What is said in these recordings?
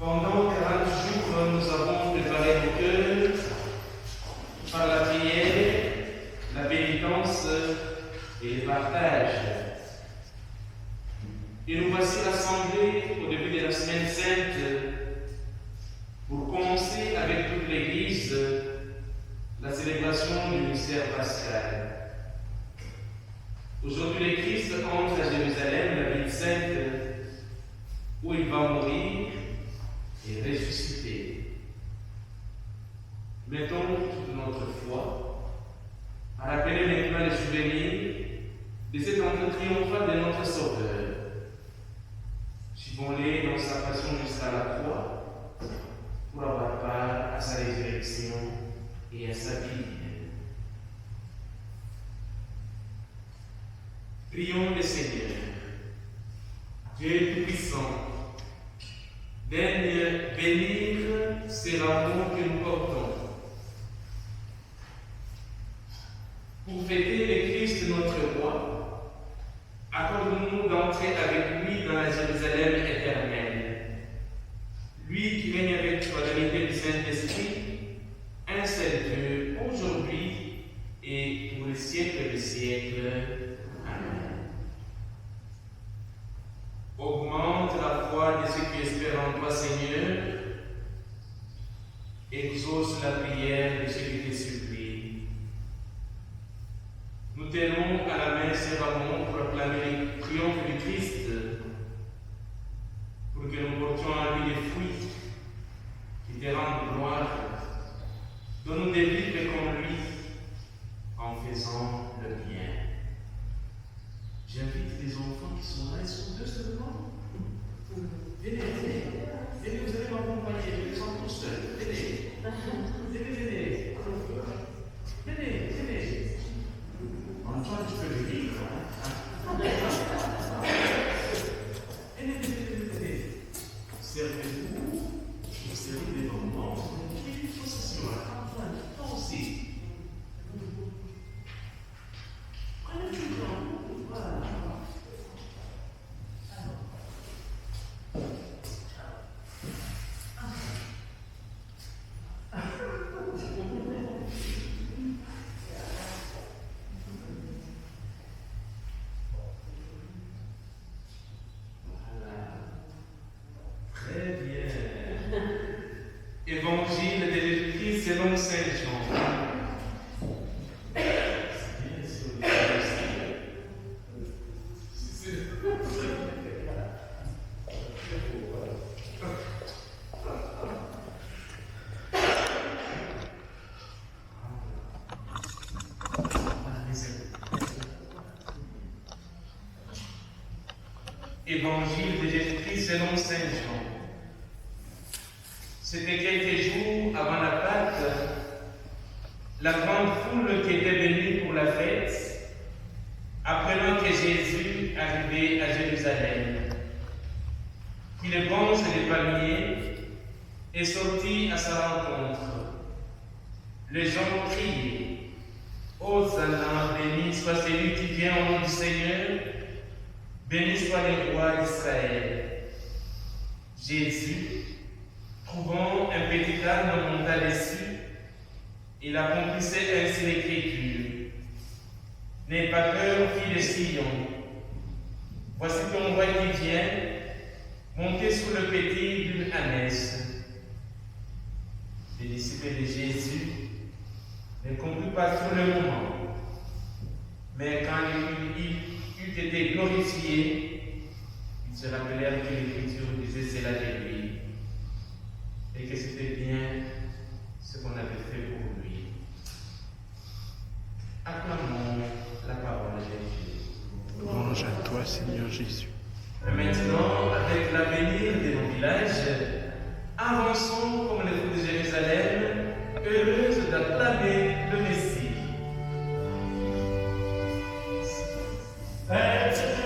Pendant 40 jours, nous avons préparé nos cœurs par la prière, la pénitence et le partage. Et nous voici rassemblés au début de la semaine sainte pour commencer avec toute l'Église la célébration du mystère pascal. Aujourd'hui, le Christ entre à Jérusalem, la ville sainte, où il va mourir et ressusciter. Mettons toute notre foi à rappeler maintenant les souvenirs de cette entrée triomphale de notre Sauveur. Suivons-les dans sa passion jusqu'à la croix pour avoir part à sa résurrection et à sa vie. Prions le Seigneur. Dieu Tout-Puissant, daigne bénir ces rameaux que nous portons. Pour fêter le Christ notre Roi, accorde-nous d'entrer avec lui dans la Jérusalem éternelle. Lui qui règne avec toi dans l'unité du Saint-Esprit, un seul Dieu, aujourd'hui et pour les siècles des siècles. Amen. Augmente la foi de ceux qui espèrent en toi, Seigneur. Exauce la prière de ceux qui te supplient. Nous tenons à la main ces rameaux pour acclamer le triomphe du Christ, pour que nous portions en lui les fruits qui te rendent gloire. Donne-nous des vivre comme lui en faisant le bien. J'invite les enfants qui sont là, ils sont deux seulement. Venez, vous allez m'accompagner, ils sont tous seuls. Venez. Antoine, tu peux venir. Venez. Servez-vous, vous servez des moments. Il faut s'asseoir. Antoine, toi aussi. Prenez tout le temps. Voilà. Évangile de Jésus-Christ selon Saint Jean. Évangile de Jésus-Christ selon Saint Jean. C'était quelques jours avant la Pâque, la grande foule qui était venue pour la fête, apprenant que Jésus arrivait à Jérusalem, prit les branches des palmiers et sortit à sa rencontre. Les gens criaient: Hosanna, béni soit celui qui vient au nom du Seigneur, béni soit le roi d'Israël. Jésus, trouvant un petit âne, monta dessus, il accomplissait ainsi l'écriture. N'aie pas peur, fille de Sion. Voici ton roi qui vient, monté sur le petit d'une ânesse. Les disciples de Jésus ne comprirent pas sur le moment, mais quand il eut été glorifié, ils se rappelèrent que l'écriture disait cela de lui, et que c'était bien ce qu'on avait fait pour lui. Acclamons la parole de Dieu. Louange à toi, Seigneur Jésus. Et maintenant, avec l'avenir de nos villages, avançons comme les routes de Jérusalem, heureuses d'acclamer le Messie. Alleluia.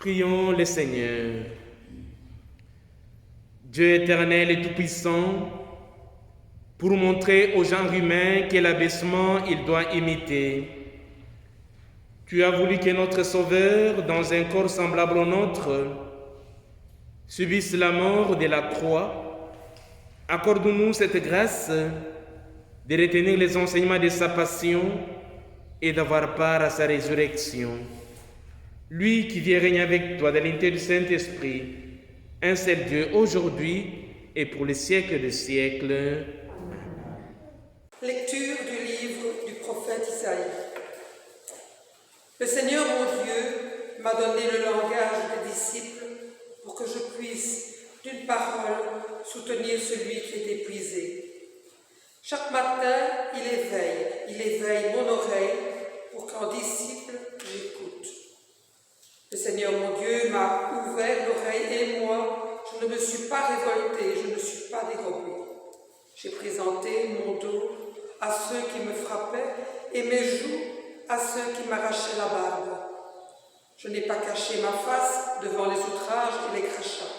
Prions le Seigneur. Dieu éternel et tout-puissant, pour montrer au genre humain quel abaissement il doit imiter, tu as voulu que notre Sauveur, dans un corps semblable au nôtre, subisse la mort de la croix. Accorde-nous cette grâce de retenir les enseignements de sa passion et d'avoir part à sa résurrection. Lui qui vient régner avec toi dans l'unité du Saint-Esprit, un seul Dieu, aujourd'hui et pour les siècles des siècles. Lecture du livre du prophète Isaïe. Le Seigneur mon Dieu m'a donné le langage des disciples pour que je puisse, d'une parole, soutenir celui qui est épuisé. Chaque matin, il éveille mon oreille pour qu'en disciple, j'écoute. Le Seigneur mon Dieu m'a ouvert l'oreille et moi, je ne me suis pas révoltée, je ne suis pas dérobée. J'ai présenté mon dos à ceux qui me frappaient et mes joues à ceux qui m'arrachaient la barbe. Je n'ai pas caché ma face devant les outrages et les crachats.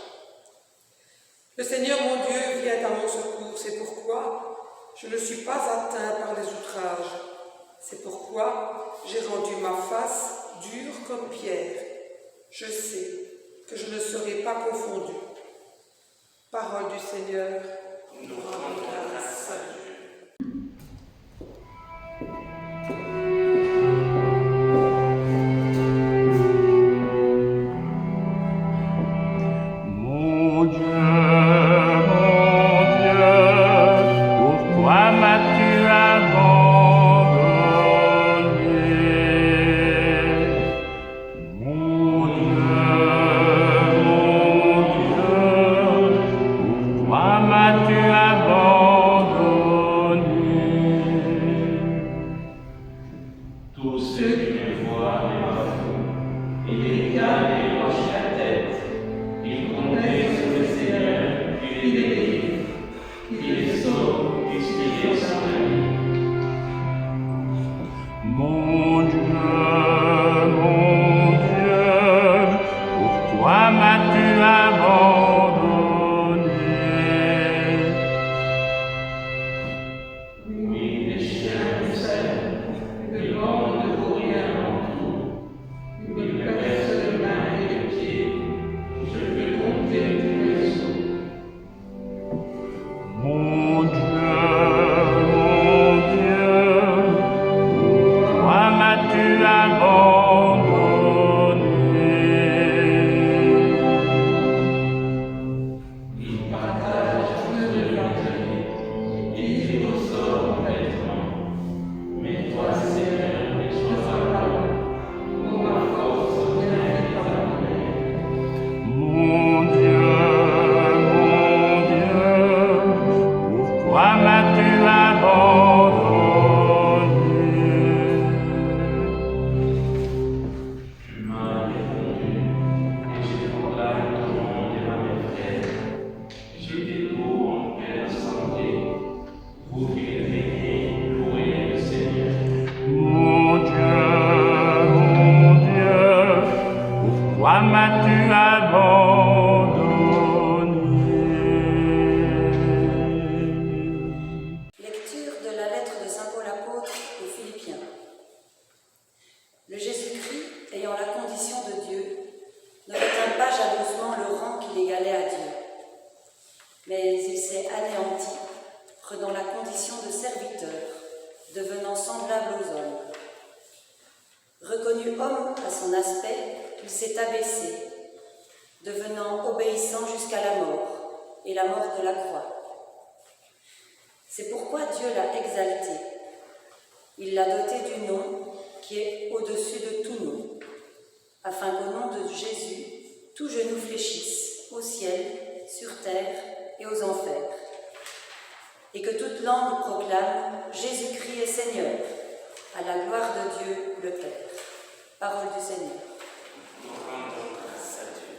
Le Seigneur mon Dieu vient à mon secours, c'est pourquoi je ne suis pas atteint par les outrages. C'est pourquoi j'ai rendu ma face dure comme pierre. Je sais que je ne serai pas confondu. Parole du Seigneur, nous rendons grâce à Dieu. devenant semblable aux hommes. Reconnu homme à son aspect, il s'est abaissé, devenant obéissant jusqu'à la mort, et la mort de la croix. C'est pourquoi Dieu l'a exalté. Il l'a doté du nom qui est au-dessus de tout nom, afin qu'au nom de Jésus, tout genou fléchisse, au ciel, sur terre et aux enfers, et que toute langue proclame « Jésus-Christ est Seigneur », à la gloire de Dieu le Père. Parole du Seigneur. Nous rendons grâce à Dieu.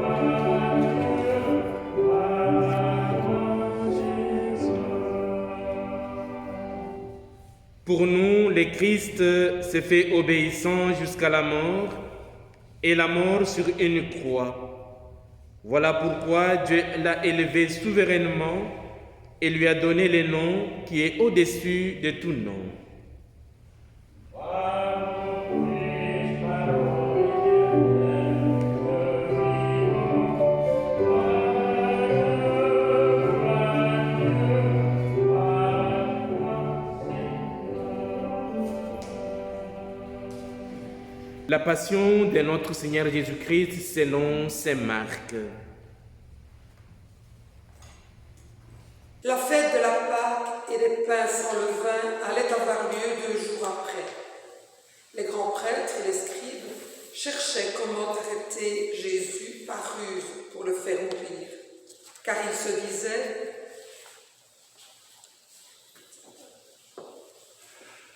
Amen. nous, le Christ s'est fait obéissant jusqu'à la mort, et la mort sur une croix. Voilà pourquoi Dieu l'a élevé souverainement et lui a donné le nom qui est au-dessus de tout nom. La passion de notre Seigneur Jésus-Christ selon Saint Marc. La fête de la Pâque et des pains sans levain allait avoir lieu 2 jours après. Les grands prêtres et les scribes cherchaient comment arrêter Jésus par ruse pour le faire mourir, car ils se disaient: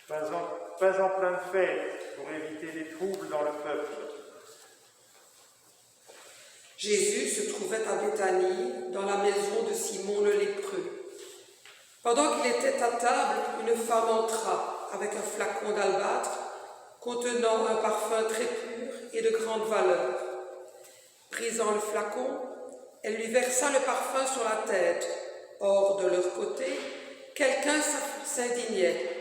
Pas en pleine fête, pour éviter des troubles dans le peuple. Jésus se trouvait à Béthanie, dans la maison de Simon le lépreux. Pendant qu'il était à table, une femme entra avec un flacon d'albâtre contenant un parfum très pur et de grande valeur. Brisant le flacon, elle lui versa le parfum sur la tête. Or, de leur côté, quelqu'un s'indignait.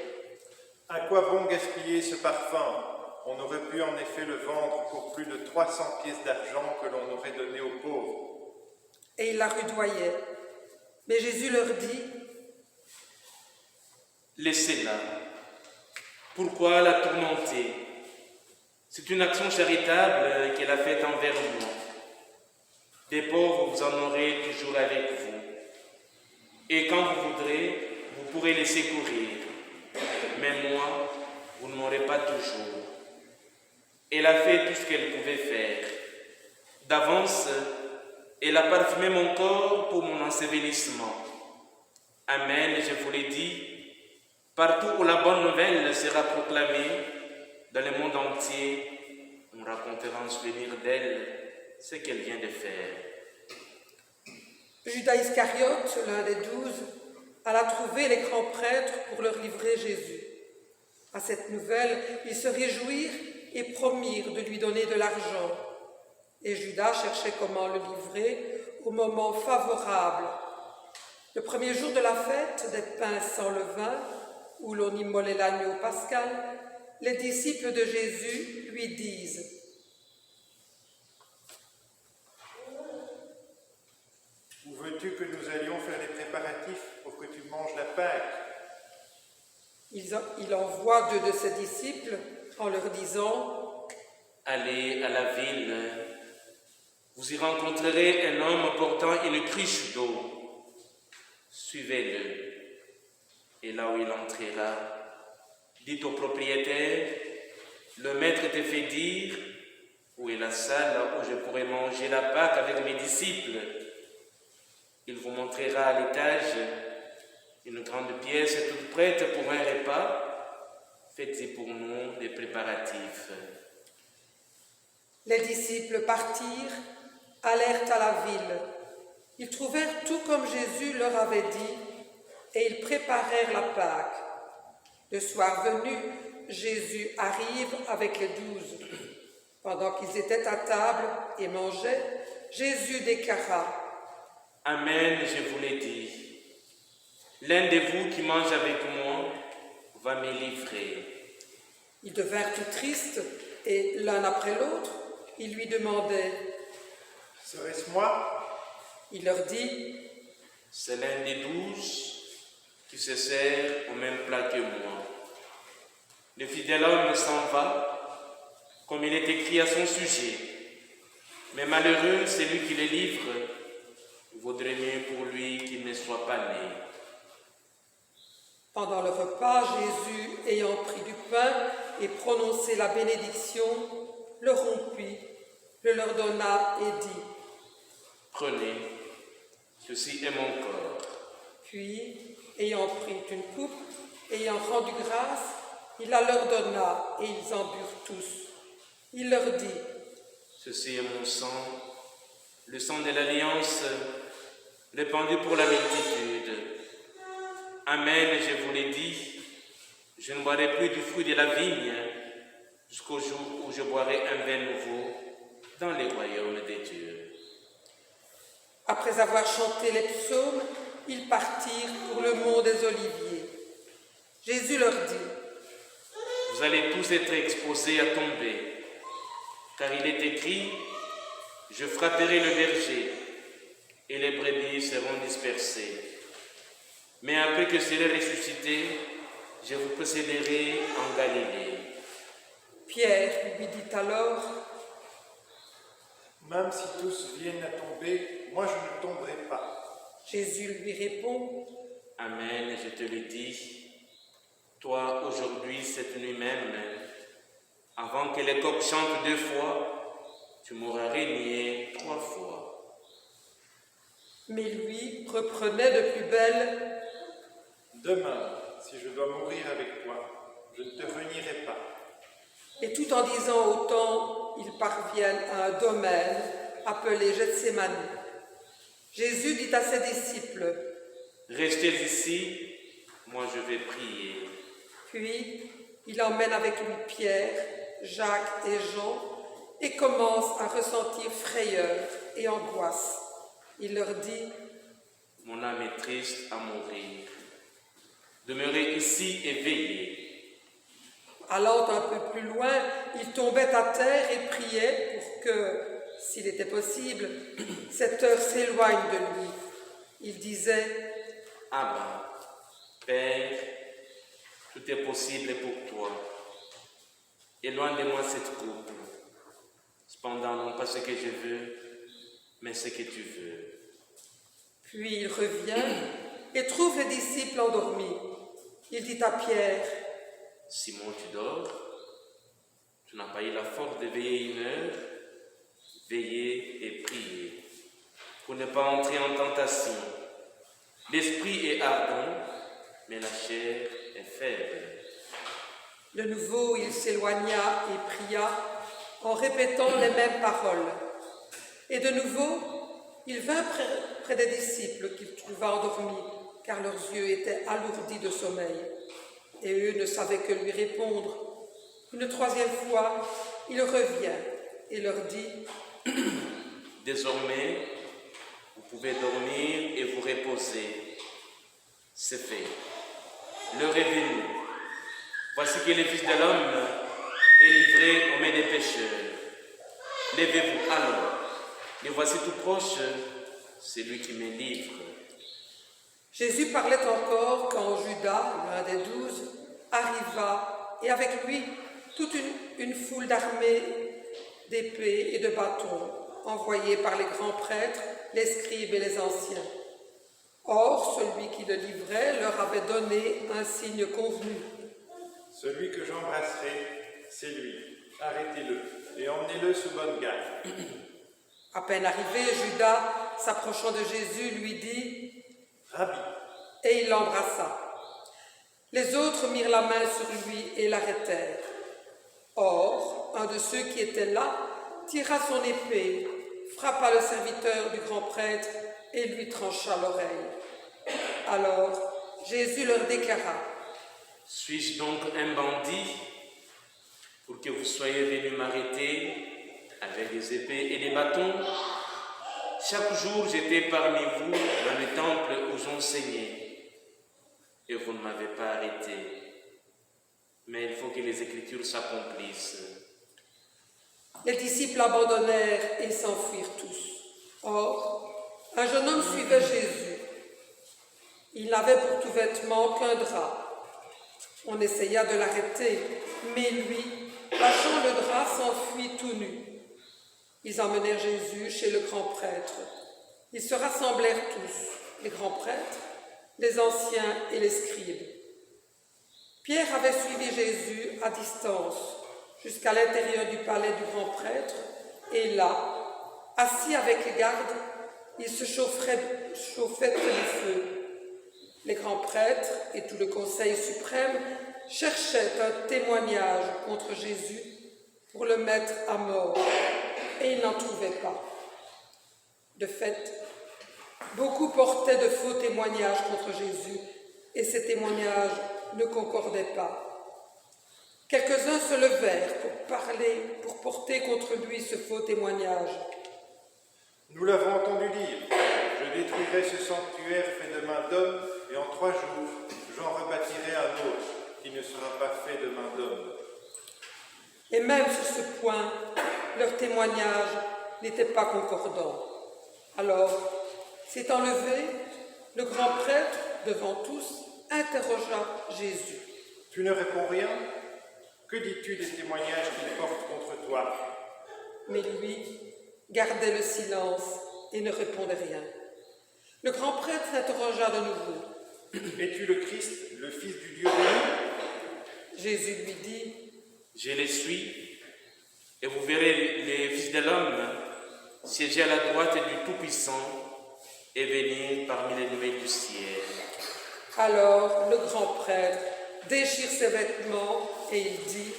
À quoi bon gaspiller ce parfum? On aurait pu en effet le vendre pour plus de 300 pièces d'argent que l'on aurait donné aux pauvres. Et il la rudoyait. Mais Jésus leur dit: Laissez-la. Pourquoi la tourmenter? C'est une action charitable qu'elle a faite envers moi. Des pauvres, vous en aurez toujours avec vous. Et quand vous voudrez, vous pourrez les secourir. Mais moi, vous ne m'aurez pas toujours. Elle a fait tout ce qu'elle pouvait faire. D'avance, elle a parfumé mon corps pour mon ensevelissement. Amen, je vous l'ai dit, partout où la bonne nouvelle sera proclamée, dans le monde entier, on racontera en souvenir d'elle ce qu'elle vient de faire. Judas Iscariote, l'un des 12, alla trouver les grands prêtres pour leur livrer Jésus. À cette nouvelle, ils se réjouirent et promirent de lui donner de l'argent. Et Judas cherchait comment le livrer au moment favorable. Le premier jour de la fête des pains sans levain, où l'on immolait l'agneau pascal, les disciples de Jésus lui disent: Où veux-tu que nous allions faire les préparatifs pour que tu manges la Pâque? Il envoie 2 de ses disciples en leur disant: Allez à la ville, vous y rencontrerez un homme portant une cruche d'eau. Suivez-le. Et là où il entrera, dites au propriétaire: le maître te fait dire où est la salle où je pourrai manger la Pâque avec mes disciples. Il vous montrera à l'étage une grande pièce toute prête pour un repas. Faites-y pour nous des préparatifs. Les disciples partirent, allèrent à la ville. Ils trouvèrent tout comme Jésus leur avait dit, et ils préparèrent la Pâque. Le soir venu, Jésus arrive avec les 12. Pendant qu'ils étaient à table et mangeaient, Jésus déclara: Amen, je vous l'ai dit. L'un de vous qui mange avec moi va me livrer. Ils devinrent tout tristes, et l'un après l'autre, ils lui demandaient. Serait-ce moi? Il leur dit: C'est l'un des 12 qui se sert au même plat que moi. Le fidèle homme s'en va, comme il est écrit à son sujet. Mais malheureux, celui qui le livre, il vaudrait mieux pour lui qu'il ne soit pas né. Pendant le repas, Jésus, ayant pris du pain et prononcé la bénédiction, le rompit, le leur donna et dit: Prenez, ceci est mon corps. Puis, ayant pris une coupe, ayant rendu grâce, il la leur donna et ils en burent tous. Il leur dit: Ceci est mon sang, le sang de l'alliance, répandu pour la multitude. Amen, je vous l'ai dit, Je ne boirai plus du fruit de la vigne jusqu'au jour où je boirai un vin nouveau dans les royaumes des dieux. Après avoir chanté les psaumes, ils partirent pour le mont des Oliviers. Jésus leur dit, « Vous allez tous être exposés à tomber, car il est écrit, je frapperai le berger, et les brebis seront dispersées. Mais après que serai ressuscité, je vous précéderai en Galilée. » Pierre lui dit alors, « Même si tous viennent à tomber, moi je ne tomberai pas. » Jésus lui répond, « Amen, je te le dis, toi aujourd'hui, cette nuit même, avant que les coqs chantent 2 fois, tu m'auras renié 3 fois. » Mais lui reprenait de plus belle, « Demain, si je dois mourir avec toi, je ne te renierai pas. » Et tout en disant autant, ils parviennent à un domaine appelé Gethsémani. Jésus dit à ses disciples, « Restez ici, moi je vais prier. » Puis, il emmène avec lui Pierre, Jacques et Jean et commence à ressentir frayeur et angoisse. Il leur dit, « Mon âme est triste à mourir. Demeurez ici et veillez. » Allant un peu plus loin, il tombait à terre et priait pour que, s'il était possible, cette heure s'éloigne de lui. Il disait, « Abba, Père, tout est possible pour toi. Éloigne de moi cette coupe. Cependant, non pas ce que je veux, mais ce que tu veux. » Puis il revient et trouve les disciples endormis. Il dit à Pierre, « Simon, tu dors? Tu n'as pas eu la force de veiller 1 heure? Veillez et priez, pour ne pas entrer en tentation. L'esprit est ardent, mais la chair est faible. » De nouveau, il s'éloigna et pria en répétant les mêmes paroles. Et de nouveau, il vint près des disciples qu'il trouva endormis, car leurs yeux étaient alourdis de sommeil. Et eux ne savaient que lui répondre. Une 3e fois, il revient et leur dit, « Désormais, vous pouvez dormir et vous reposer. C'est fait. L'heure est venue. Voici que le Fils de l'homme est livré aux mains des pécheurs. Levez-vous alors. Et voici tout proche, celui qui me livre. » Jésus parlait encore quand Judas, l'un des 12, arriva, et avec lui toute une foule d'armées d'épées et de bâtons, envoyés par les grands prêtres, les scribes et les anciens. Or, celui qui le livrait leur avait donné un signe convenu. « Celui que j'embrasserai, c'est lui. Arrêtez-le et emmenez-le sous bonne garde. » À peine arrivé, Judas, s'approchant de Jésus, lui dit, « Rabbi. » Et il l'embrassa. Les autres mirent la main sur lui et l'arrêtèrent. Or, un de ceux qui étaient là tira son épée, frappa le serviteur du grand prêtre et lui trancha l'oreille. Alors, Jésus leur déclara, « Suis-je donc un bandit pour que vous soyez venus m'arrêter avec des épées et des bâtons? Chaque jour, j'étais parmi vous dans le temple où j'enseignais. Et vous ne m'avez pas arrêté. Mais il faut que les Écritures s'accomplissent. » Les disciples abandonnèrent et s'enfuirent tous. Or, un jeune homme suivait Jésus. Il n'avait pour tout vêtement qu'un drap. On essaya de l'arrêter, mais lui, lâchant le drap, s'enfuit tout nu. Ils emmenèrent Jésus chez le grand prêtre. Ils se rassemblèrent tous, les grands prêtres, les anciens et les scribes. Pierre avait suivi Jésus à distance jusqu'à l'intérieur du palais du grand prêtre, et là, assis avec les gardes, il se chauffait près du feu. Les grands prêtres et tout le conseil suprême cherchaient un témoignage contre Jésus pour le mettre à mort, et ils n'en trouvaient pas. De fait, beaucoup portaient de faux témoignages contre Jésus, et ces témoignages ne concordaient pas. Quelques-uns se levèrent pour porter contre lui ce faux témoignage. Nous l'avons entendu dire, je détruirai ce sanctuaire fait de main d'homme, et en 3 jours, j'en rebâtirai un autre, qui ne sera pas fait de main d'homme. Et même sur ce point, leur témoignage n'était pas concordant. Alors, s'étant levé, le grand prêtre, devant tous, interrogea Jésus. Tu ne réponds rien? Que dis-tu des témoignages qu'ils portent contre toi? Mais lui gardait le silence et ne répondait rien. Le grand prêtre s'interrogea de nouveau. Es-tu le Christ, le Fils du Dieu béni? Jésus lui dit, Je le suis, et vous verrez les Fils de l'homme siéger à la droite du Tout-Puissant et venir parmi les nuées du ciel. alors le grand prêtre déchire ses vêtements et il dit,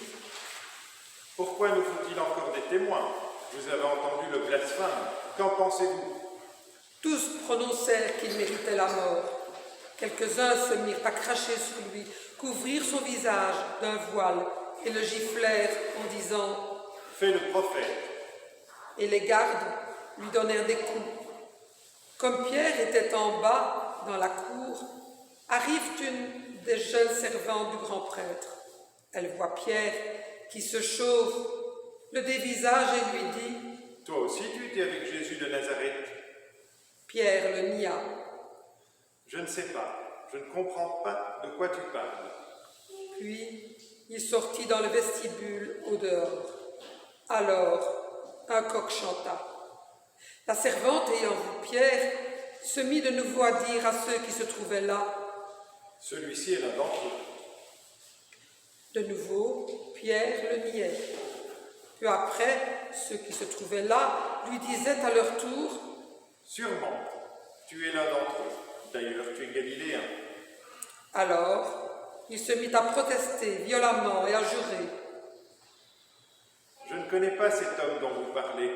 Pourquoi nous faut-il encore des témoins? Vous avez entendu le blasphème. Qu'en pensez-vous? tous prononcèrent qu'il méritait la mort. Quelques-uns se mirent à cracher sur lui, couvrirent son visage d'un voile et le giflèrent en disant, Fais le prophète. et les gardes lui donnèrent des coups. Comme Pierre était en bas, dans la cour, arrive une des jeunes servantes du grand prêtre. Elle voit Pierre qui se chauffe, le dévisage et lui dit, Toi aussi tu étais avec Jésus de Nazareth. Pierre le nia. Je ne sais pas, je ne comprends pas de quoi tu parles. Puis il sortit dans le vestibule au dehors. Alors un coq chanta. La servante ayant vu Pierre se mit de nouveau à dire à ceux qui se trouvaient là. Celui-ci est l'un d'entre eux. De nouveau, Pierre le niait. Peu après, ceux qui se trouvaient là lui disaient à leur tour, Sûrement, tu es l'un d'entre eux. D'ailleurs, tu es galiléen. alors il se mit à protester violemment et à jurer. Je ne connais pas cet homme dont vous parlez.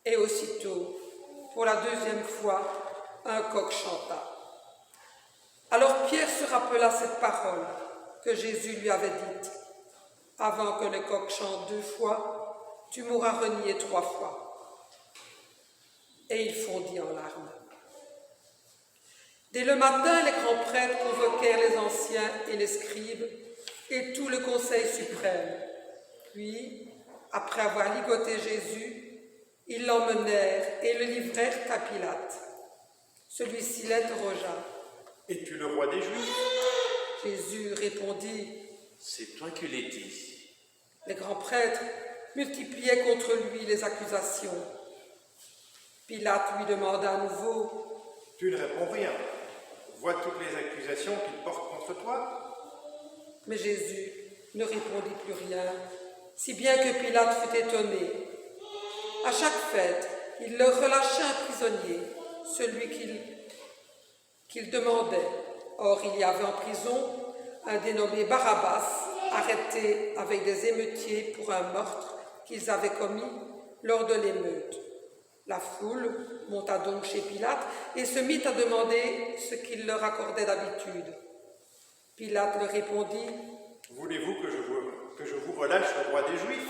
Et aussitôt, pour la deuxième fois, un coq chanta. Alors Pierre se rappela cette parole que Jésus lui avait dite. Avant que le coq chante 2 fois, tu m'auras renié 3 fois. Et il fondit en larmes. Dès le matin, les grands prêtres convoquèrent les anciens et les scribes et tout le conseil suprême. Puis, après avoir ligoté Jésus, ils l'emmenèrent et le livrèrent à Pilate. Celui-ci l'interrogea. Es-tu le roi des Juifs? Jésus répondit. C'est toi qui l'as dit. Les grands prêtres multipliaient contre lui les accusations. Pilate lui demanda à nouveau. Tu ne réponds rien. Vois toutes les accusations qu'il porte contre toi. Mais Jésus ne répondit plus rien, si bien que Pilate fut étonné. À chaque fête, il leur relâchait un prisonnier, celui qu'il demandait. Or, il y avait en prison un dénommé Barabbas, arrêté avec des émeutiers pour un meurtre qu'ils avaient commis lors de l'émeute. La foule monta donc chez Pilate et se mit à demander ce qu'il leur accordait d'habitude. Pilate leur répondit. Voulez-vous que je vous relâche le roi des Juifs?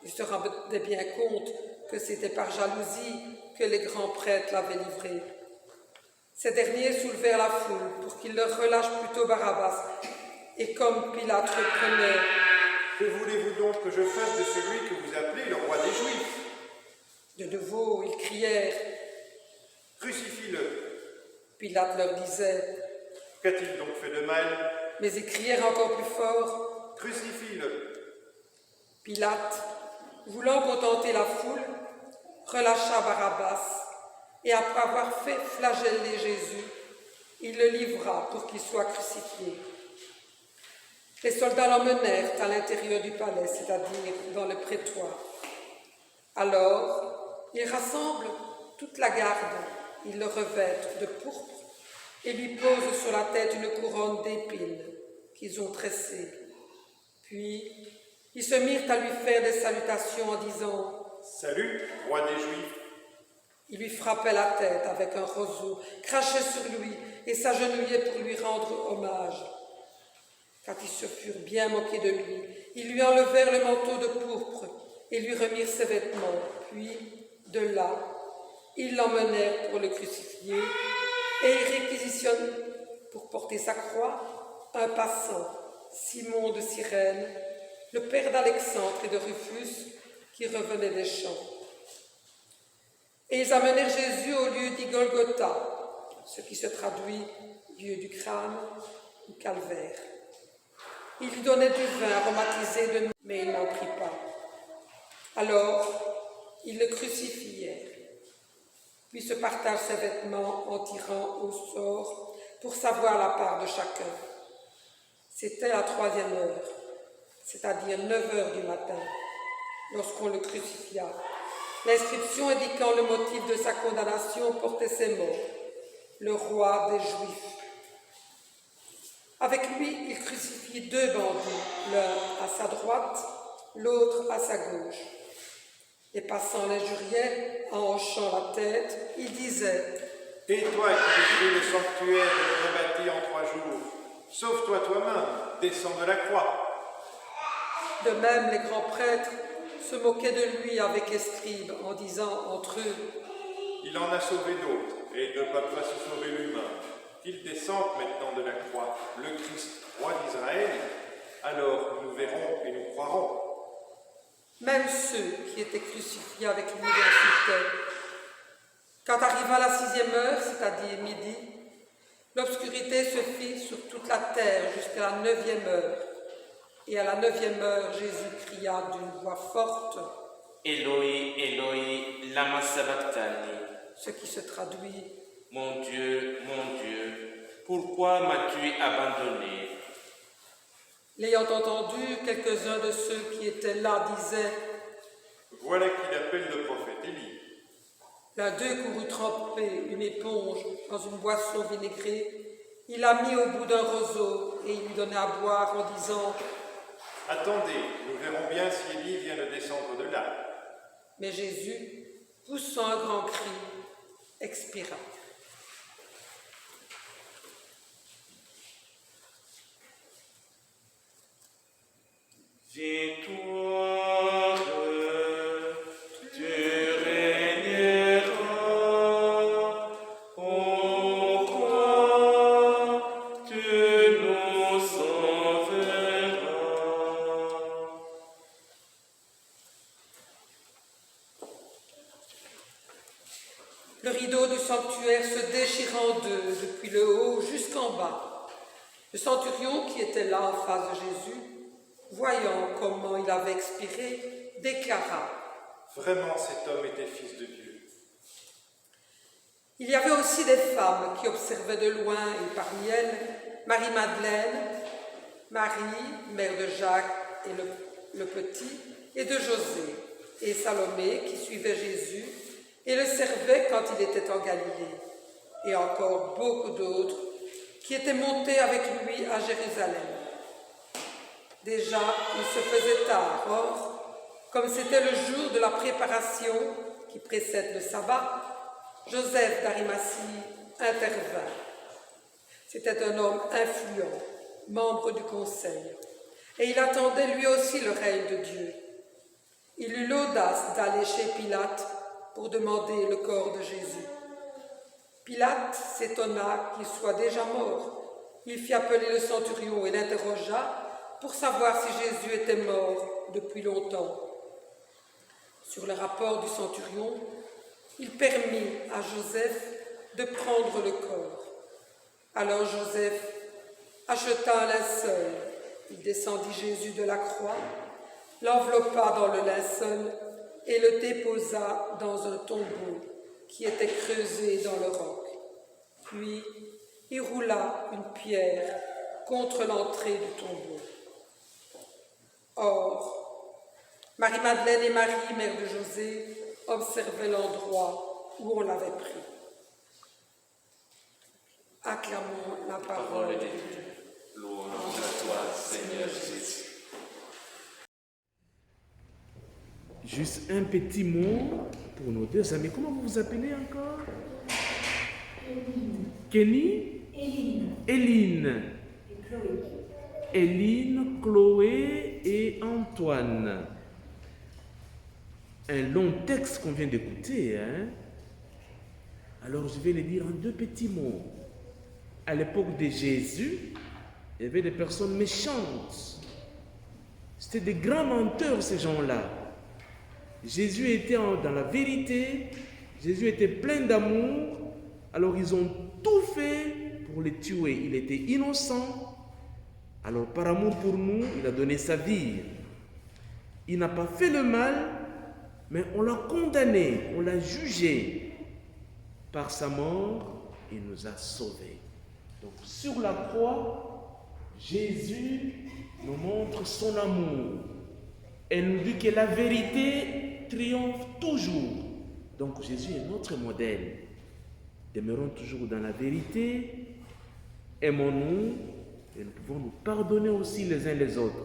Il se rendait bien compte que c'était par jalousie que les grands prêtres l'avaient livré. Ces derniers soulevèrent la foule pour qu'il leur relâche plutôt Barabbas. Et comme Pilate reprenait, Que voulez-vous donc que je fasse de celui que vous appelez le roi des Juifs? de nouveau ils crièrent. Crucifie-le. Pilate leur disait, Qu'a-t-il donc fait de mal? mais ils crièrent encore plus fort. Crucifie-le. Pilate, voulant contenter la foule, relâcha Barabbas, et après avoir fait flageller Jésus, il le livra pour qu'il soit crucifié. Les soldats l'emmenèrent à l'intérieur du palais, c'est-à-dire dans le prétoire. Alors, ils rassemblent toute la garde, ils le revêtent de pourpre et lui posent sur la tête une couronne d'épines qu'ils ont tressée. Puis, ils se mirent à lui faire des salutations en disant « Salut, roi des Juifs. Il lui frappait la tête avec un roseau, crachait sur lui et s'agenouillait pour lui rendre hommage. Quand ils se furent bien moqués de lui, ils lui enlevèrent le manteau de pourpre et lui remirent ses vêtements. Puis, de là, ils l'emmenèrent pour le crucifier et ils réquisitionnent pour porter sa croix un passant, Simon de Cyrène, le père d'Alexandre et de Rufus, qui revenait des champs. Et ils amenèrent Jésus au lieu dit Golgotha, ce qui se traduit lieu du crâne ou calvaire. Ils lui donnaient du vin aromatisé de mais il n'en prit pas. Alors, ils le crucifièrent, puis se partagent ses vêtements en tirant au sort pour savoir la part de chacun. C'était la 3e heure, c'est-à-dire 9 heures du matin, lorsqu'on le crucifia. L'inscription indiquant le motif de sa condamnation portait ces mots: le roi des Juifs. Avec lui, il crucifie 2 bandits, l'un à sa droite, l'autre à sa gauche. Les passants l'injuriaient en hochant la tête. Il disait: Et toi qui détruis le sanctuaire et le rebâtis en 3 jours, sauve-toi toi-même, descends de la croix. De même, les grands prêtres se moquaient de lui avec les scribes en disant entre eux: Il en a sauvé d'autres et ne va pas se sauver lui-même. Qu'il descende maintenant de la croix, le Christ, roi d'Israël, alors nous verrons et nous croirons. Même ceux qui étaient crucifiés avec lui l'insultaient. Quand arriva la 6e heure, c'est-à-dire midi, l'obscurité se fit sur toute la terre jusqu'à la 9e heure. Et à la 9e heure, Jésus cria d'une voix forte: Eloi, Eloi, lama sabachthani. Ce qui se traduit: Mon Dieu, pourquoi m'as-tu abandonné? L'ayant entendu, quelques-uns de ceux qui étaient là disaient: Voilà qu'il appelle le prophète Élie. L'un d'eux courut tremper une éponge dans une boisson vinaigrée. Il la mit au bout d'un roseau et il lui donna à boire en disant: Attendez, nous verrons bien si Élie vient de descendre de là. Mais Jésus, poussant un grand cri, expira. Victoire, tu régneras, ô roi, tu nous sauveras. Le rideau du sanctuaire se déchira en deux, depuis le haut jusqu'en bas. Le centurion qui était là en face de Jésus, voyant comment il avait expiré, déclara: Vraiment, cet homme était fils de Dieu. Il y avait aussi des femmes qui observaient de loin, et parmi elles, Marie-Madeleine, Marie, mère de Jacques et le petit, et de José, et Salomé qui suivait Jésus et le servait quand il était en Galilée, et encore beaucoup d'autres qui étaient montés avec lui à Jérusalem. Déjà, il se faisait tard. Or, comme c'était le jour de la préparation qui précède le sabbat, Joseph d'Arimathie intervint. C'était un homme influent, membre du conseil, et il attendait lui aussi le règne de Dieu. Il eut l'audace d'aller chez Pilate pour demander le corps de Jésus. Pilate s'étonna qu'il soit déjà mort. Il fit appeler le centurion et l'interrogea pour savoir si Jésus était mort depuis longtemps. Sur le rapport du centurion, il permit à Joseph de prendre le corps. Alors Joseph acheta un linceul, il descendit Jésus de la croix, l'enveloppa dans le linceul et le déposa dans un tombeau qui était creusé dans le roc. Puis il roula une pierre contre l'entrée du tombeau. Or, Marie-Madeleine et Marie, mère de José, observaient l'endroit où on l'avait pris. Acclamons la parole de Dieu. Louange à toi, Seigneur Jésus. Juste un petit mot pour nos 2 amis. Comment vous vous appelez encore? Éline. Kenny? Éline. Éline. Et Chloé. Éline, Chloé et Antoine. Un long texte qu'on vient d'écouter, hein? Alors je vais le dire en 2 petits mots. À l'époque de Jésus, il y avait des personnes méchantes. C'était des grands menteurs, ces gens-là. Jésus était dans la vérité, Jésus était plein d'amour, alors ils ont tout fait pour le tuer. Il était innocent, alors par amour pour nous, il a donné sa vie. Il n'a pas fait le mal, mais on l'a condamné, on l'a jugé. Par sa mort, il nous a sauvés. Donc sur la croix, Jésus nous montre son amour. Elle nous dit que la vérité triomphe toujours. Donc Jésus est notre modèle. Demeurons toujours dans la vérité, aimons-nous et nous pouvons nous pardonner aussi les uns les autres.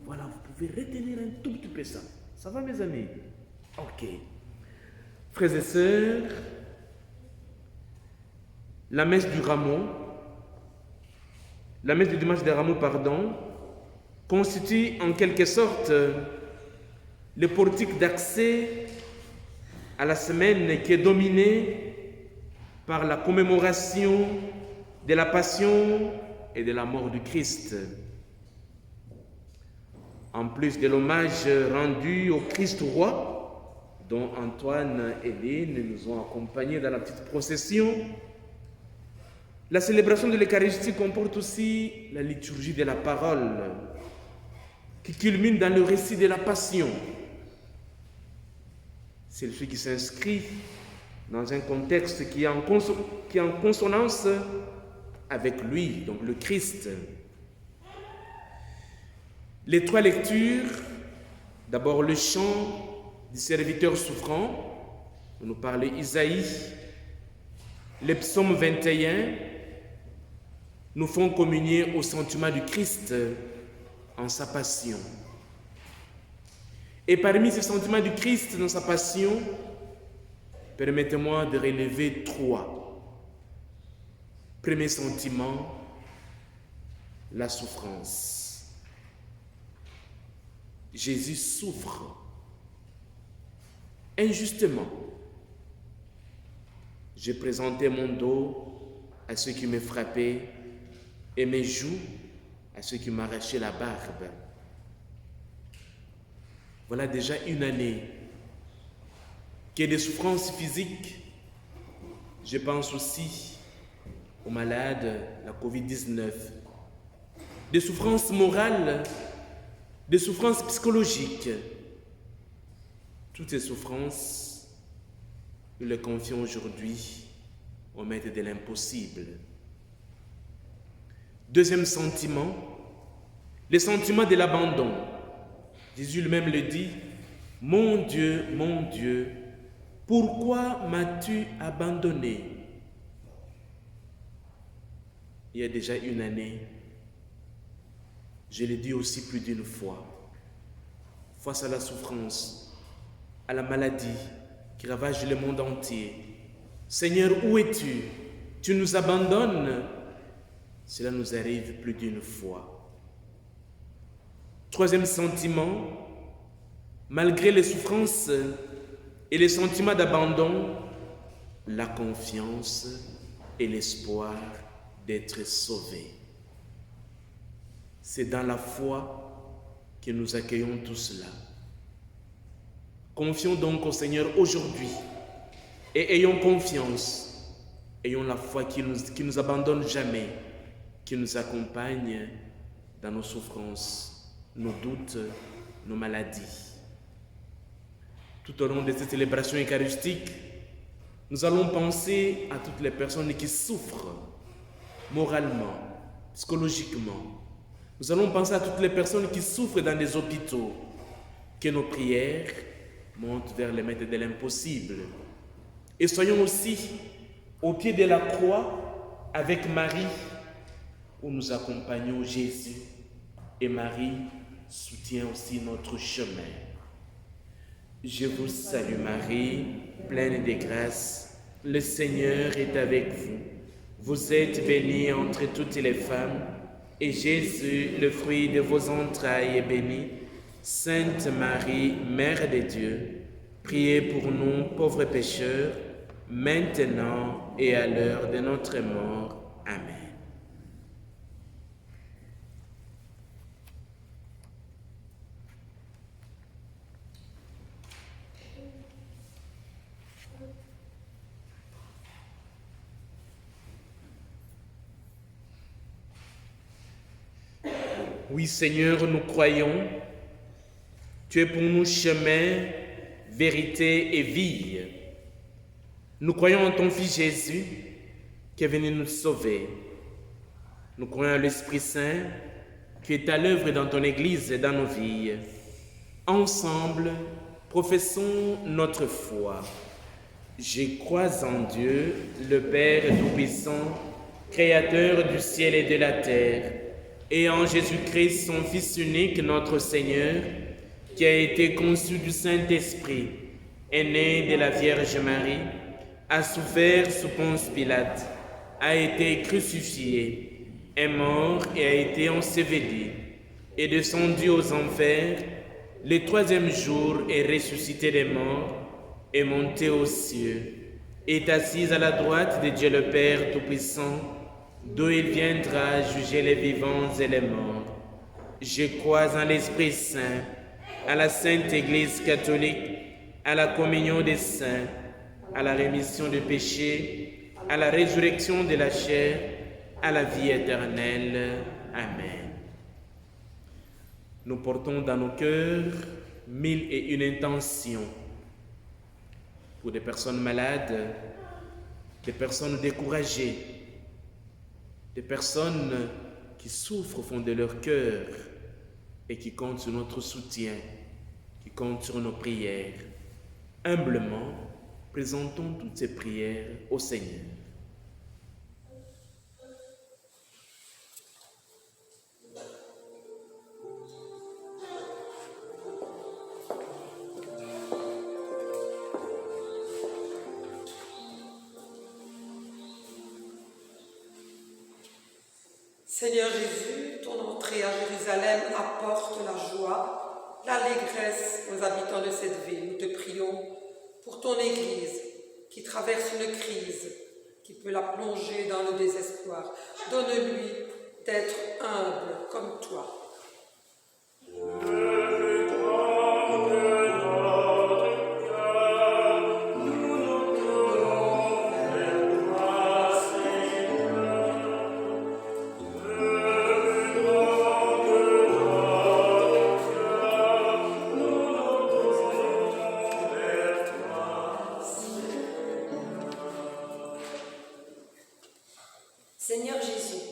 Voilà, vous pouvez retenir un tout petit peu ça. Ça va mes amis? Ok. Frères et sœurs, la messe du dimanche des rameaux, constitue en quelque sorte le portique d'accès à la semaine qui est dominée par la commémoration de la passion et de la mort du Christ. En plus de l'hommage rendu au Christ roi, dont Antoine et Éline nous ont accompagnés dans la petite procession, la célébration de l'Eucharistie comporte aussi la liturgie de la parole, qui culmine dans le récit de la Passion. C'est celui qui s'inscrit dans un contexte qui est en consonance avec lui, donc le Christ. Les 3 lectures, d'abord le chant du serviteur souffrant, on nous parlait Isaïe, le psaume 21, nous font communier au sentiment du Christ en sa passion. Et parmi ces sentiments du Christ dans sa passion, permettez-moi de relever 3. Premier sentiment, la souffrance. Jésus souffre injustement. J'ai présenté mon dos à ceux qui me frappaient et mes joues à ceux qui m'arrachaient la barbe. Voilà déjà une année qu'il y a des souffrances physiques. Je pense aussi aux malades, la Covid-19. Des souffrances morales, des souffrances psychologiques. Toutes ces souffrances, nous les confions aujourd'hui au maître de l'impossible. Deuxième sentiment, le sentiment de l'abandon. Jésus lui-même le dit, « Mon Dieu, pourquoi m'as-tu abandonné ?» Il y a déjà une année, je l'ai dit aussi plus d'une fois, face à la souffrance, à la maladie qui ravage le monde entier. « Seigneur, où es-tu? Tu nous abandonnes ?» Cela nous arrive plus d'une fois. Troisième sentiment, malgré les souffrances et les sentiments d'abandon, la confiance et l'espoir d'être sauvés. C'est dans la foi que nous accueillons tout cela. Confions donc au Seigneur aujourd'hui et ayons confiance, ayons la foi qui nous abandonne jamais, qui nous accompagne dans nos souffrances, nos doutes, nos maladies. Tout au long de cette célébration eucharistique, nous allons penser à toutes les personnes qui souffrent moralement, psychologiquement. Nous allons penser à toutes les personnes qui souffrent dans les hôpitaux. Que nos prières montent vers les maîtres de l'impossible. Et soyons aussi au pied de la croix avec Marie, où nous accompagnons Jésus. Et Marie soutient aussi notre chemin. Je vous salue Marie, pleine de grâce, le Seigneur est avec vous. Vous êtes bénie entre toutes les femmes, et Jésus, le fruit de vos entrailles, est béni. Sainte Marie, Mère de Dieu, priez pour nous pauvres pécheurs, maintenant et à l'heure de notre mort. Amen. Oui, Seigneur, nous croyons. Tu es pour nous chemin, vérité et vie. Nous croyons en ton Fils Jésus qui est venu nous sauver. Nous croyons en l'Esprit Saint qui est à l'œuvre dans ton Église et dans nos vies. Ensemble, professons notre foi. Je crois en Dieu, le Père Tout-Puissant, Créateur du ciel et de la terre, et en Jésus-Christ, son Fils unique, notre Seigneur, qui a été conçu du Saint-Esprit, est né de la Vierge Marie, a souffert sous Ponce Pilate, a été crucifié, est mort et a été enseveli, est descendu aux enfers, le troisième jour est ressuscité des morts, est monté aux cieux, est assis à la droite de Dieu le Père Tout-Puissant, d'où il viendra juger les vivants et les morts. Je crois en l'Esprit Saint, à la Sainte Église catholique, à la communion des saints, à la rémission des péchés, à la résurrection de la chair, à la vie éternelle. Amen. Nous portons dans nos cœurs 1001 intentions pour des personnes malades, des personnes découragées, des personnes qui souffrent au fond de leur cœur et qui comptent sur notre soutien, qui comptent sur nos prières. Humblement, présentons toutes ces prières au Seigneur. Seigneur Jésus, ton entrée à Jérusalem apporte la joie, l'allégresse aux habitants de cette ville. Nous te prions pour ton Église qui traverse une crise qui peut la plonger dans le désespoir. Donne-lui d'être humble comme toi. Seigneur Jésus,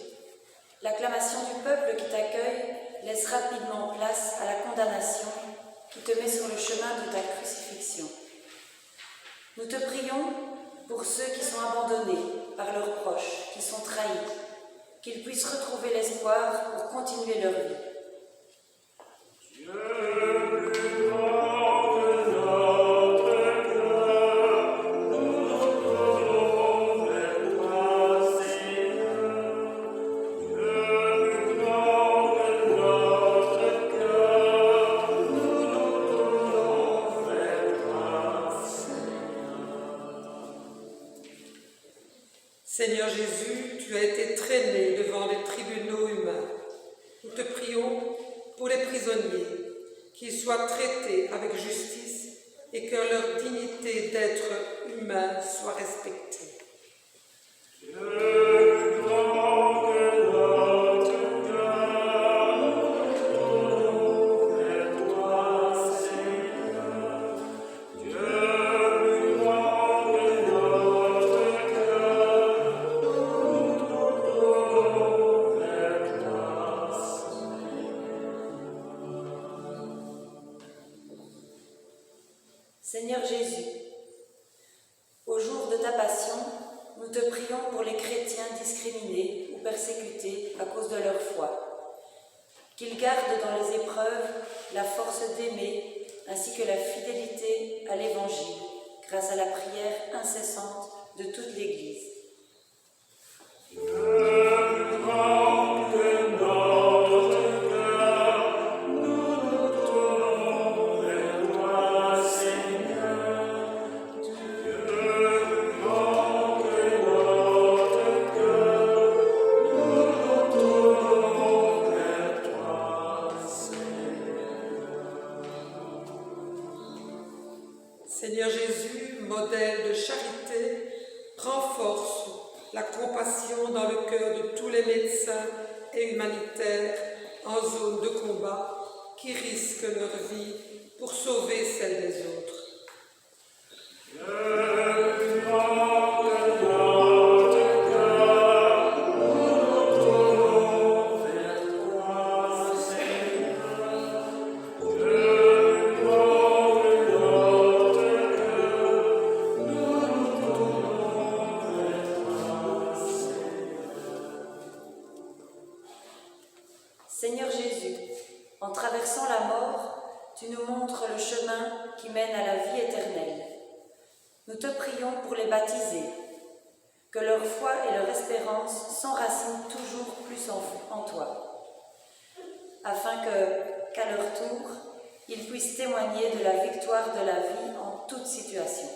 l'acclamation du peuple qui t'accueille laisse rapidement place à la condamnation qui te met sur le chemin de ta crucifixion. Nous te prions pour ceux qui sont abandonnés par leurs proches, qui sont trahis, qu'ils puissent retrouver l'espoir pour continuer leur vie. Seigneur Jésus, tu as été traîné devant les tribunaux humains. Nous te prions pour les prisonniers, qu'ils soient traités avec justice et que leur dignité d'être humain soit respectée. Seigneur Jésus, au jour de ta passion, nous te prions pour les chrétiens discriminés ou persécutés à cause de leur foi, qu'ils gardent dans les épreuves la force d'aimer ainsi que la fidélité à l'Évangile grâce à la prière incessante de toute l'Église. Que Seigneur Jésus, modèle de charité, renforce la compassion dans le cœur de tous les médecins et humanitaires en zone de combat qui risquent leur vie pour sauver celle des autres. Seigneur Jésus, en traversant la mort, tu nous montres le chemin qui mène à la vie éternelle. Nous te prions pour les baptisés, que leur foi et leur espérance s'enracinent toujours plus en toi, afin qu'à leur tour, ils puissent témoigner de la victoire de la vie en toute situation.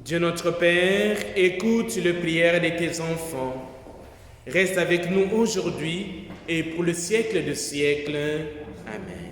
Dieu notre Père, écoute les prières de tes enfants. Reste avec nous aujourd'hui et pour le siècle de siècles. Amen.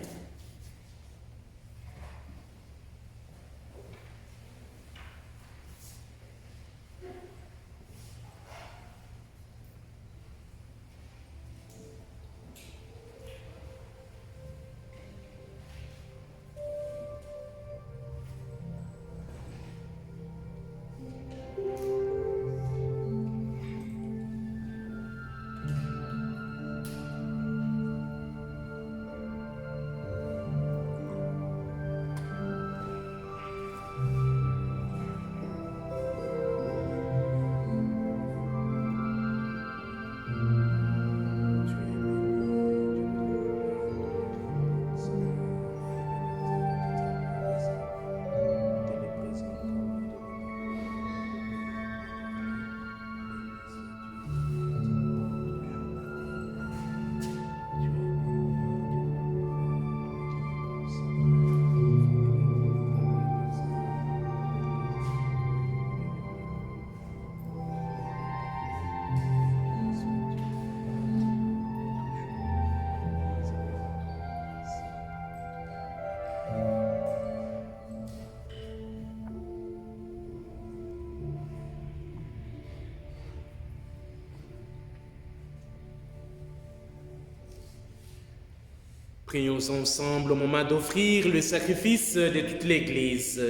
Prions ensemble au moment d'offrir le sacrifice de toute l'Église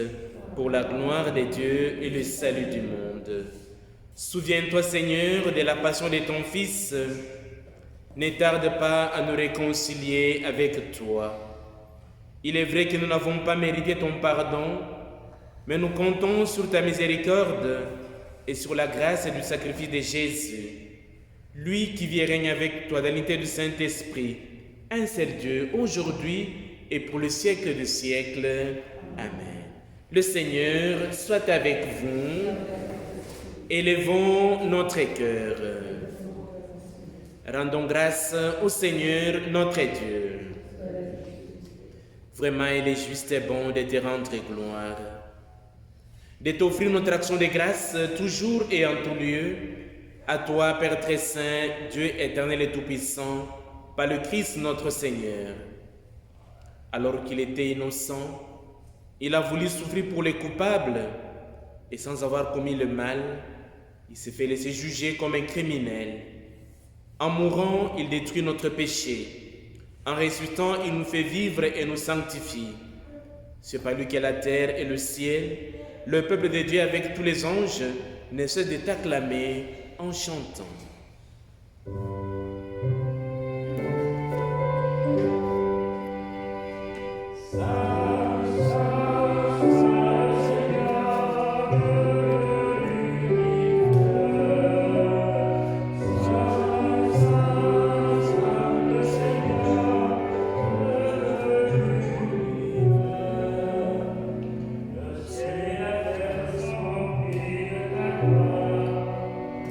pour la gloire de Dieu et le salut du monde. Souviens-toi, Seigneur, de la passion de ton Fils. Ne tarde pas à nous réconcilier avec toi. Il est vrai que nous n'avons pas mérité ton pardon, mais nous comptons sur ta miséricorde et sur la grâce du sacrifice de Jésus, lui qui vit et règne avec toi dans l'unité du Saint-Esprit, un seul Dieu, aujourd'hui et pour le siècle des siècles. Amen. Le Seigneur soit avec vous. Élevons notre cœur. Rendons grâce au Seigneur notre Dieu. Vraiment, il est juste et bon de te rendre gloire, de t'offrir notre action de grâce toujours et en tout lieu. À toi, Père très saint, Dieu éternel et tout-puissant, par le Christ notre Seigneur. Alors qu'il était innocent, il a voulu souffrir pour les coupables, et sans avoir commis le mal, il s'est fait laisser juger comme un criminel. En mourant, il détruit notre péché. En ressuscitant, il nous fait vivre et nous sanctifie. C'est par lui que la terre et le ciel, le peuple de Dieu avec tous les anges, ne cessent de t'acclamer en chantant.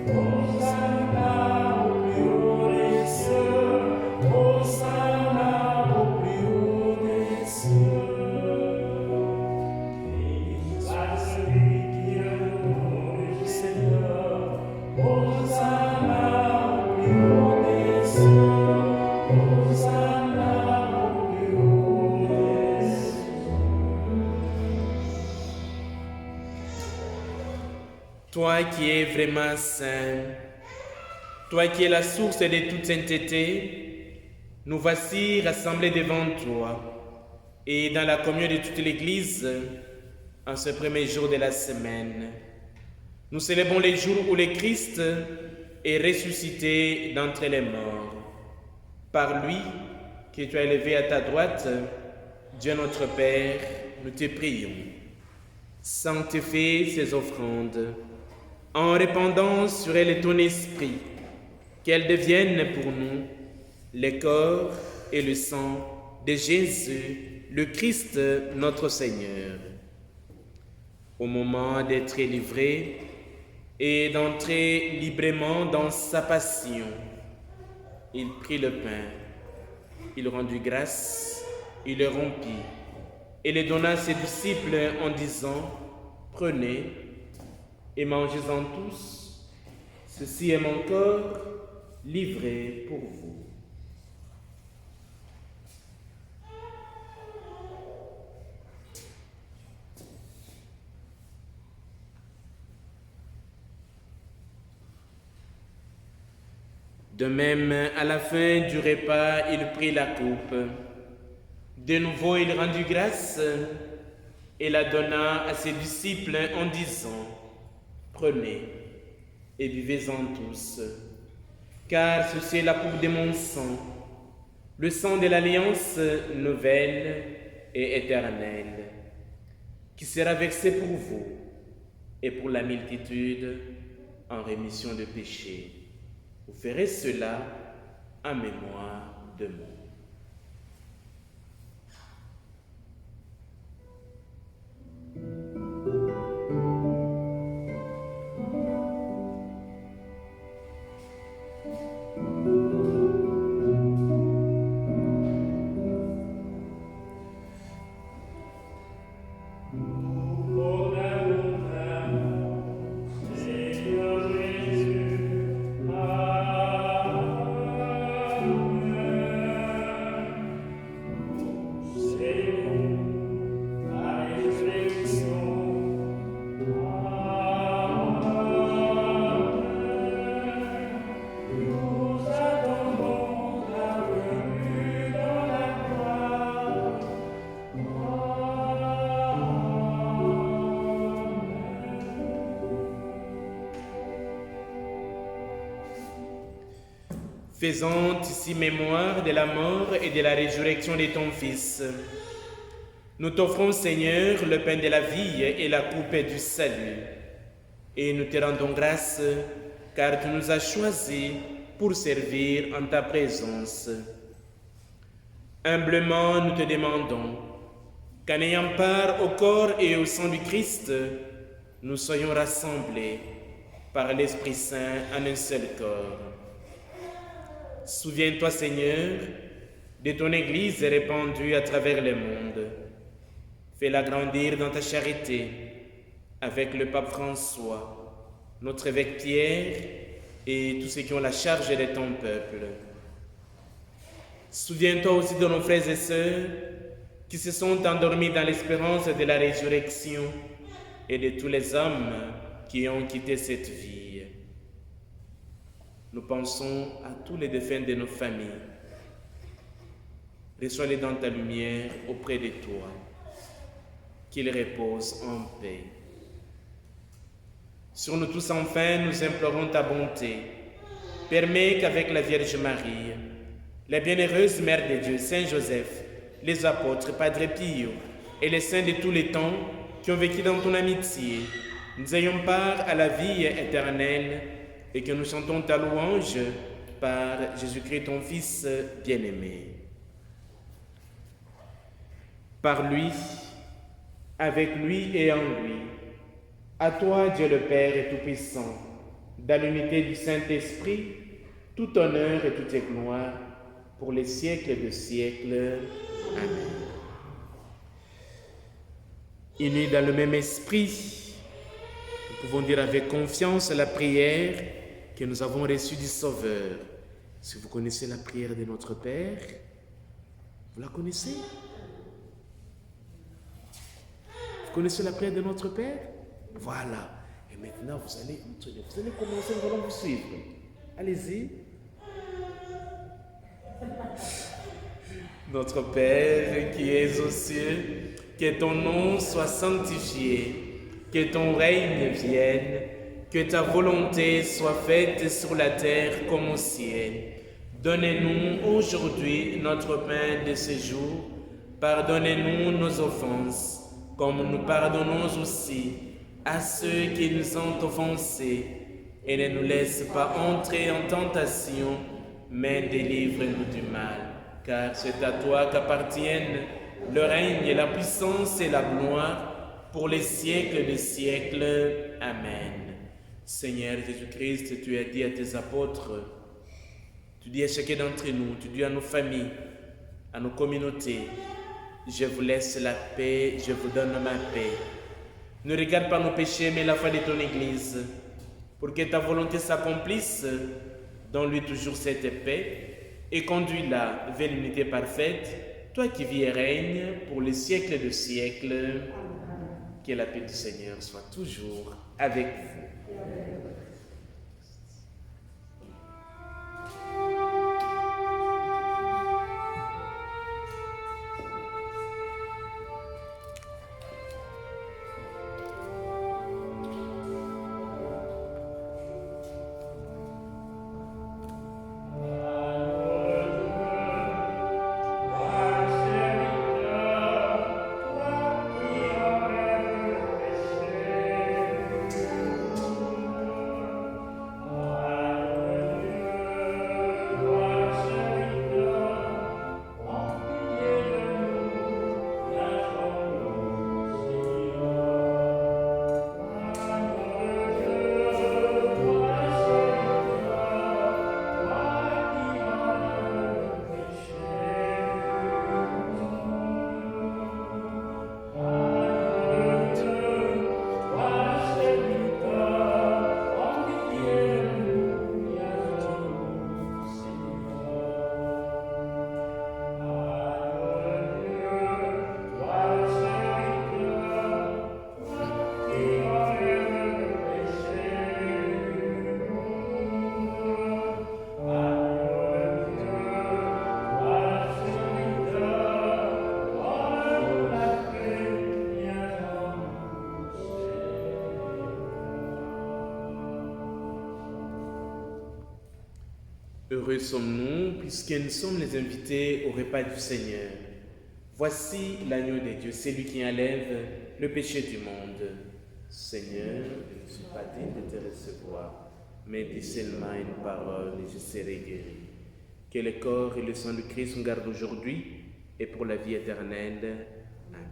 Oh, Toi qui es vraiment saint, toi qui es la source de toute sainteté, nous voici rassemblés devant toi et dans la communion de toute l'Église en ce premier jour de la semaine. Nous célébrons les jours où le Christ est ressuscité d'entre les morts. Par lui, que tu as élevé à ta droite, Dieu notre Père, nous te prions. Sanctifie ces offrandes en répandant sur elles ton esprit, qu'elles deviennent pour nous le corps et le sang de Jésus, le Christ notre Seigneur. Au moment d'être livré et d'entrer librement dans sa passion, il prit le pain, il rendit grâce, il le rompit et le donna à ses disciples en disant: prenez et mangez-en tous, ceci est mon corps livré pour vous. De même, à la fin du repas, il prit la coupe. De nouveau, il rendit grâce et la donna à ses disciples en disant: prenez et buvez-en tous, car ceci est la coupe de mon sang, le sang de l'alliance nouvelle et éternelle, qui sera versé pour vous et pour la multitude en rémission de péchés. Vous ferez cela en mémoire de moi. Faisons ici mémoire de la mort et de la résurrection de ton Fils. Nous t'offrons, Seigneur, le pain de la vie et la coupe du salut. Et nous te rendons grâce, car tu nous as choisis pour servir en ta présence. Humblement, nous te demandons qu'en ayant part au corps et au sang du Christ, nous soyons rassemblés par l'Esprit Saint en un seul corps. Souviens-toi, Seigneur, de ton Église répandue à travers le monde. Fais-la grandir dans ta charité avec le pape François, notre évêque Pierre et tous ceux qui ont la charge de ton peuple. Souviens-toi aussi de nos frères et sœurs qui se sont endormis dans l'espérance de la résurrection et de tous les hommes qui ont quitté cette vie. Nous pensons à tous les défunts de nos familles. Reçois-les dans ta lumière auprès de toi, qu'ils reposent en paix. Sur nous tous enfin, nous implorons ta bonté. Permets qu'avec la Vierge Marie, la bienheureuse Mère de Dieu, Saint Joseph, les apôtres, Padre Pio et les saints de tous les temps qui ont vécu dans ton amitié, nous ayons part à la vie éternelle et que nous chantons ta louange par Jésus-Christ, ton Fils bien-aimé. Par lui, avec lui et en lui, à toi, Dieu le Père Tout-Puissant, dans l'unité du Saint-Esprit, tout honneur et toute gloire pour les siècles de siècles. Amen. Unis dans le même esprit, nous pouvons dire avec confiance la prière que nous avons reçue du Sauveur. Si vous connaissez la prière de notre Père, vous la connaissez? Vous connaissez la prière de notre Père? Voilà. Et Et maintenant, vous allez commencer, nous allons vous suivre. Allez-y. Notre Père qui es aux cieux, que ton nom soit sanctifié, que ton règne vienne, que ta volonté soit faite sur la terre comme au ciel. Donnez-nous aujourd'hui notre pain de ce jour. Pardonnez-nous nos offenses, comme nous pardonnons aussi à ceux qui nous ont offensés. Et ne nous laisse pas entrer en tentation, mais délivre-nous du mal. Car c'est à toi qu'appartiennent le règne, la puissance et la gloire pour les siècles des siècles. Amen. Seigneur Jésus-Christ, tu as dit à tes apôtres, tu dis à chacun d'entre nous, tu dis à nos familles, à nos communautés, je vous laisse la paix, je vous donne ma paix. Ne regarde pas nos péchés, mais la foi de ton Église, pour que ta volonté s'accomplisse. Donne-lui toujours cette paix et conduis-la vers l'unité parfaite, toi qui vis et règnes pour les siècles de siècles. Que la paix du Seigneur soit toujours avec vous. Heureux sommes-nous, puisque nous sommes les invités au repas du Seigneur. Voici l'agneau de Dieu, c'est lui qui enlève le péché du monde. Seigneur, je ne suis pas digne de te recevoir, mais dis seulement une parole et je serai guéri. Que le corps et le sang du Christ nous gardent aujourd'hui et pour la vie éternelle. Amen.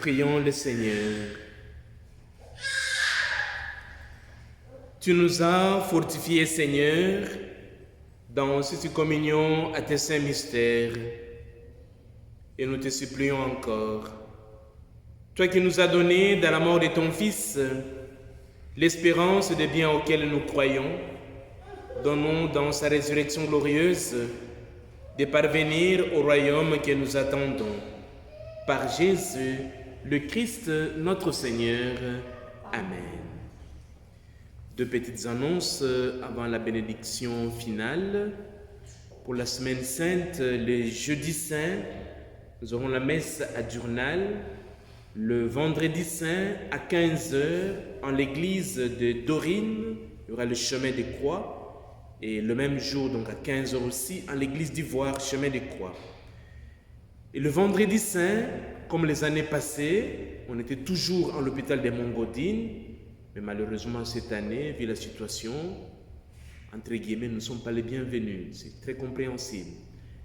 Prions le Seigneur. Tu nous as fortifiés, Seigneur, dans cette communion à tes saints mystères, et nous te supplions encore. Toi qui nous as donné dans la mort de ton Fils l'espérance des biens auxquels nous croyons, donne-nous dans sa résurrection glorieuse de parvenir au royaume que nous attendons. Par Jésus, le Christ, notre Seigneur. Amen. Deux petites annonces avant la bénédiction finale. Pour la semaine sainte, le jeudi saint, nous aurons la messe à Diurnal. Le vendredi saint, à 15h, en l'église de Dorine, il y aura le chemin des croix. Et le même jour, donc à 15h aussi, en l'église d'Ivoire, chemin des croix. Et le vendredi saint, comme les années passées, on était toujours en l'hôpital des Mongodines, mais malheureusement cette année, vu la situation, entre guillemets, nous ne sommes pas les bienvenus. C'est très compréhensible.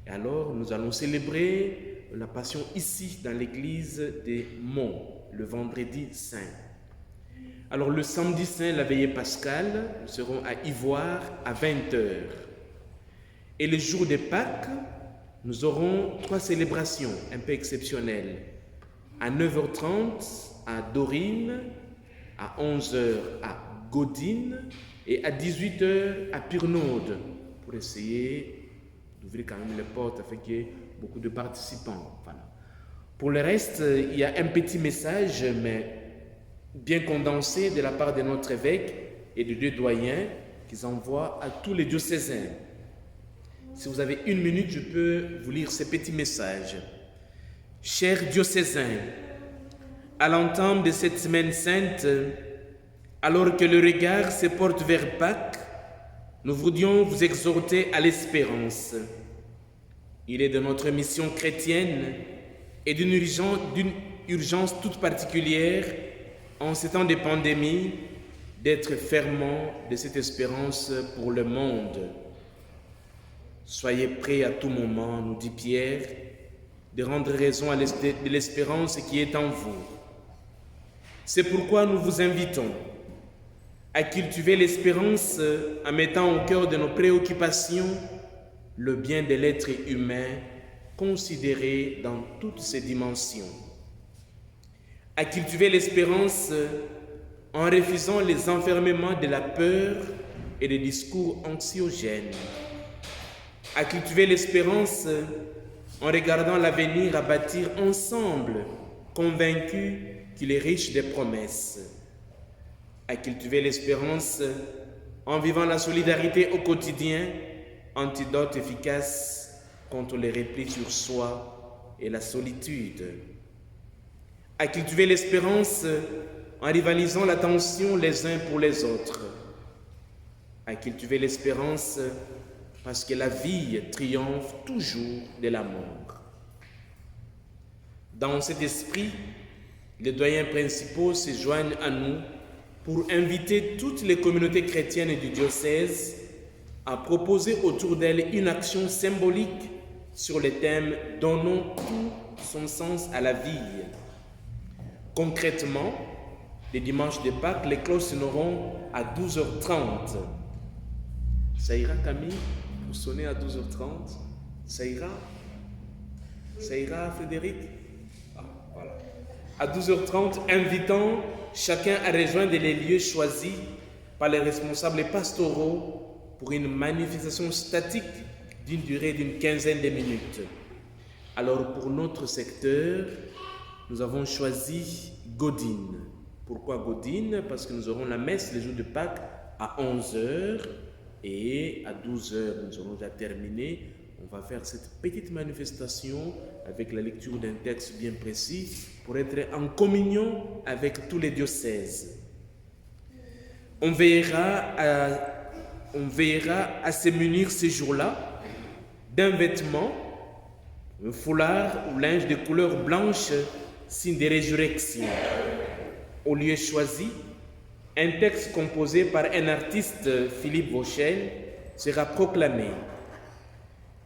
Et alors, nous allons célébrer la Passion ici, dans l'église des Monts, le vendredi saint. Alors, le samedi saint, la veillée pascale, nous serons à Ivoire à 20h. Et le jour de Pâques, nous aurons 3 célébrations un peu exceptionnelles. À 9h30 à Dorine, à 11h à Godine et à 18h à Purnode, pour essayer d'ouvrir quand même les portes afin qu'il y ait beaucoup de participants. Voilà. Pour le reste, il y a un petit message, mais bien condensé de la part de notre évêque et de 2 doyens qu'ils envoient à tous les diocésains. Si vous avez 1 minute, je peux vous lire ce petit message. Chers diocésains, à l'entame de cette semaine sainte, alors que le regard se porte vers Pâques, nous voulions vous exhorter à l'espérance. Il est de notre mission chrétienne et d'une urgence toute particulière en ces temps de pandémie d'être fermement de cette espérance pour le monde. Soyez prêts à tout moment, nous dit Pierre, de rendre raison de l'espérance qui est en vous. C'est pourquoi nous vous invitons à cultiver l'espérance en mettant au cœur de nos préoccupations le bien de l'être humain considéré dans toutes ses dimensions. À cultiver l'espérance en refusant les enfermements de la peur et des discours anxiogènes. À cultiver l'espérance en regardant l'avenir à bâtir ensemble, convaincus qu'il est riche de promesses. À cultiver l'espérance en vivant la solidarité au quotidien, antidote efficace contre les replis sur soi et la solitude. À cultiver l'espérance en rivalisant l'attention les uns pour les autres. À cultiver l'espérance parce que la vie triomphe toujours de la mort. Dans cet esprit, les doyens principaux se joignent à nous pour inviter toutes les communautés chrétiennes du diocèse à proposer autour d'elles une action symbolique sur le thème « Donnons tout son sens à la vie ». Concrètement, les dimanches de Pâques, les cloches sonneront à 12h30. Ça ira, Camille, pour sonner à 12h30? Ça ira? Ça ira, Frédéric? Voilà. À 12h30, invitons chacun à rejoindre les lieux choisis par les responsables pastoraux pour une manifestation statique d'une durée d'une 15aine de minutes. Alors, pour notre secteur, nous avons choisi Godine. Pourquoi Godine? Parce que nous aurons la messe le jour de Pâques à 11h et à 12h, nous aurons déjà terminé. On va faire cette petite manifestation avec la lecture d'un texte bien précis pour être en communion avec tous les diocèses. On veillera à se munir ces jours-là d'un vêtement, un foulard ou linge de couleur blanche, signe de résurrection. Au lieu choisi, un texte composé par un artiste, Philippe Vauchel, sera proclamé.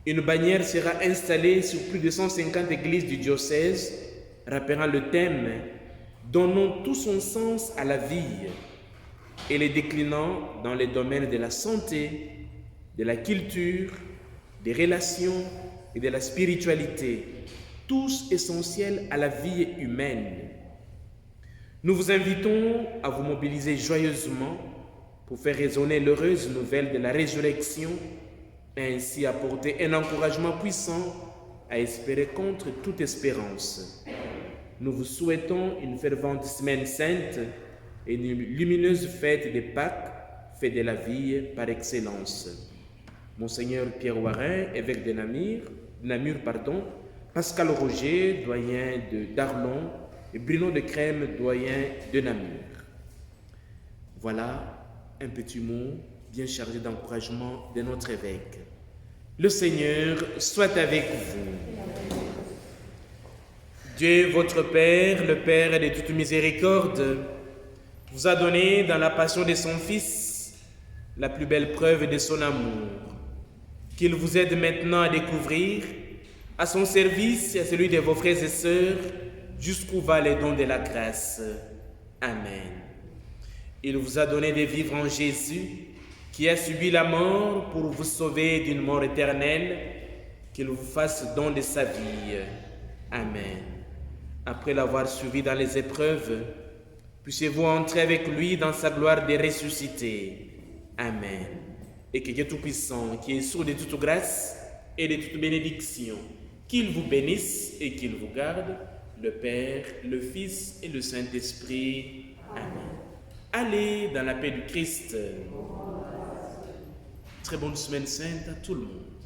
Une bannière sera installée sur plus de 150 églises du diocèse rappelant le thème « Donnons tout son sens à la vie » et les déclinant dans les domaines de la santé, de la culture, des relations et de la spiritualité, tous essentiels à la vie humaine. Nous vous invitons à vous mobiliser joyeusement pour faire résonner l'heureuse nouvelle de la résurrection et ainsi apporter un encouragement puissant à espérer contre toute espérance. Nous vous souhaitons une fervente semaine sainte et une lumineuse fête de Pâques, fête de la vie par excellence. Monseigneur Pierre Warin, évêque de Namur, Pascal Roger, doyen d'Arlon, et Bruno de Crème, doyen de Namur. Voilà un petit mot bien chargé d'encouragement de notre évêque. Le Seigneur soit avec vous. Dieu, votre Père, le Père de toute miséricorde, vous a donné dans la passion de son Fils la plus belle preuve de son amour, qu'il vous aide maintenant à découvrir, à son service et à celui de vos frères et sœurs, jusqu'où va les dons de la grâce. Amen. Il vous a donné de vivre en Jésus, qui a subi la mort pour vous sauver d'une mort éternelle, qu'il vous fasse don de sa vie. Amen. Après l'avoir suivi dans les épreuves, puissiez-vous entrer avec lui dans sa gloire des ressuscités. Amen. Et que Dieu Tout-Puissant, qui est sourd de toute grâce et de toute bénédiction, qu'il vous bénisse et qu'il vous garde, le Père, le Fils et le Saint-Esprit. Amen. Allez dans la paix du Christ. Très bonne semaine sainte à tout le monde.